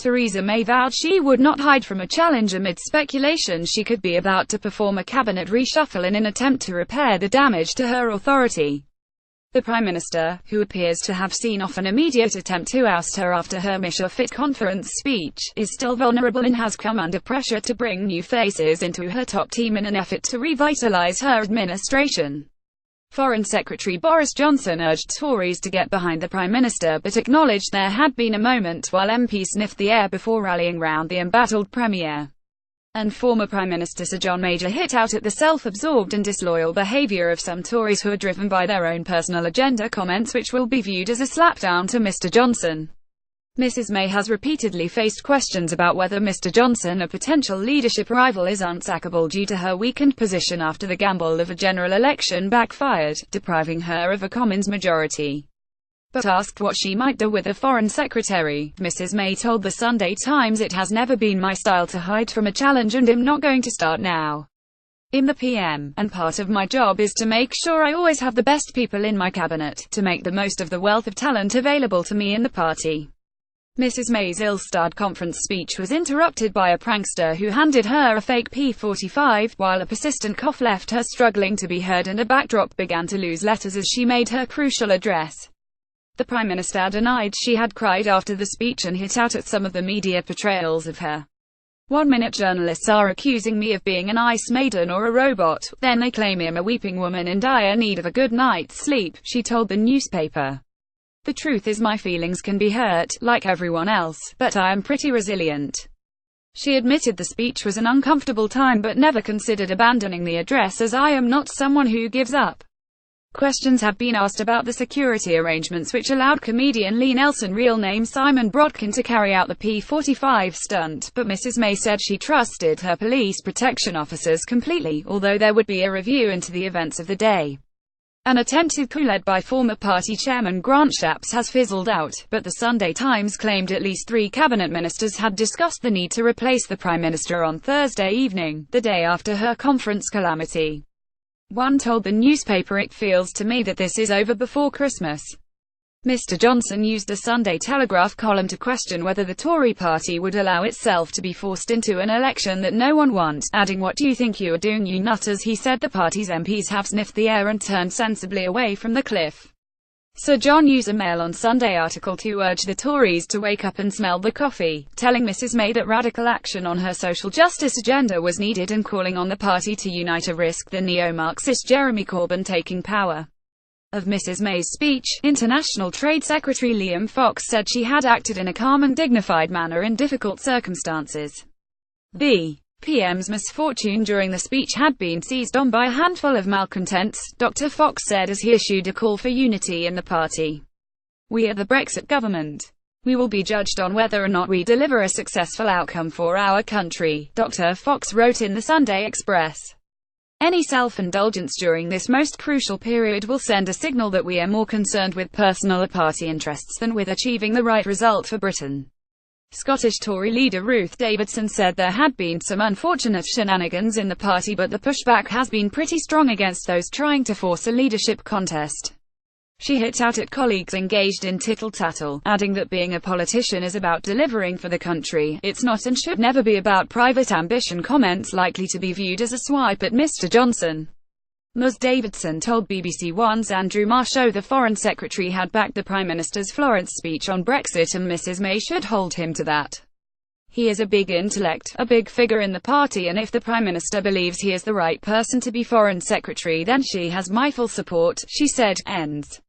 Theresa May vowed she would not hide from a challenge amid speculation she could be about to perform a cabinet reshuffle in an attempt to repair the damage to her authority. The Prime Minister, who appears to have seen off an immediate attempt to oust her after her Fit conference speech, is still vulnerable and has come under pressure to bring new faces into her top team in an effort to revitalize her administration. Foreign Secretary Boris Johnson urged Tories to get behind the Prime Minister but acknowledged there had been a moment while MPs sniffed the air before rallying round the embattled Premier. And former Prime Minister Sir John Major hit out at the self-absorbed and disloyal behaviour of some Tories who are driven by their own personal agenda, comments which will be viewed as a slapdown to Mr Johnson. Mrs May has repeatedly faced questions about whether Mr Johnson, a potential leadership rival, is unsackable due to her weakened position after the gamble of a general election backfired, depriving her of a Commons majority. But asked what she might do with a foreign secretary, Mrs May told the Sunday Times, "It has never been my style to hide from a challenge and I'm not going to start now. I'm the PM, and part of my job is to make sure I always have the best people in my cabinet, to make the most of the wealth of talent available to me in the party." Mrs May's ill-starred conference speech was interrupted by a prankster who handed her a fake P45, while a persistent cough left her struggling to be heard and a backdrop began to lose letters as she made her crucial address. The Prime Minister denied she had cried after the speech and hit out at some of the media portrayals of her. "1 minute journalists are accusing me of being an ice maiden or a robot, then they claim I'm a weeping woman in dire need of a good night's sleep," she told the newspaper. "The truth is my feelings can be hurt, like everyone else, but I am pretty resilient." She admitted the speech was an uncomfortable time but never considered abandoning the address, as "I am not someone who gives up." Questions have been asked about the security arrangements which allowed comedian Lee Nelson, real name Simon Brodkin, to carry out the P45 stunt, but Mrs May said she trusted her police protection officers completely, although there would be a review into the events of the day. An attempted coup led by former party chairman Grant Shapps has fizzled out, but the Sunday Times claimed at least 3 cabinet ministers had discussed the need to replace the Prime Minister on Thursday evening, the day after her conference calamity. One told the newspaper, "It feels to me that this is over before Christmas." Mr Johnson used a Sunday Telegraph column to question whether the Tory party would allow itself to be forced into an election that no one wants, adding, "What do you think you are doing, you nutters?" He said the party's MPs have sniffed the air and turned sensibly away from the cliff. Sir John used a Mail on Sunday article to urge the Tories to wake up and smell the coffee, telling Mrs May that radical action on her social justice agenda was needed and calling on the party to unite to risk the neo-Marxist Jeremy Corbyn taking power. Of Mrs May's speech, International Trade Secretary Liam Fox said she had acted in a calm and dignified manner in difficult circumstances. The PM's misfortune during the speech had been seized on by a handful of malcontents, Dr. Fox said as he issued a call for unity in the party. "We are the Brexit government. We will be judged on whether or not we deliver a successful outcome for our country," Dr. Fox wrote in the Sunday Express. "Any self-indulgence during this most crucial period will send a signal that we are more concerned with personal or party interests than with achieving the right result for Britain." Scottish Tory leader Ruth Davidson said there had been some unfortunate shenanigans in the party, but the pushback has been pretty strong against those trying to force a leadership contest. She hit out at colleagues engaged in tittle-tattle, adding that being a politician is about delivering for the country, it's not and should never be about private ambition, comments likely to be viewed as a swipe at Mr Johnson. Ms Davidson told BBC One's Andrew Marshall the Foreign Secretary had backed the Prime Minister's Florence speech on Brexit and Mrs May should hold him to that. "He is a big intellect, a big figure in the party, and if the Prime Minister believes he is the right person to be Foreign Secretary then she has my full support," she said. Ends.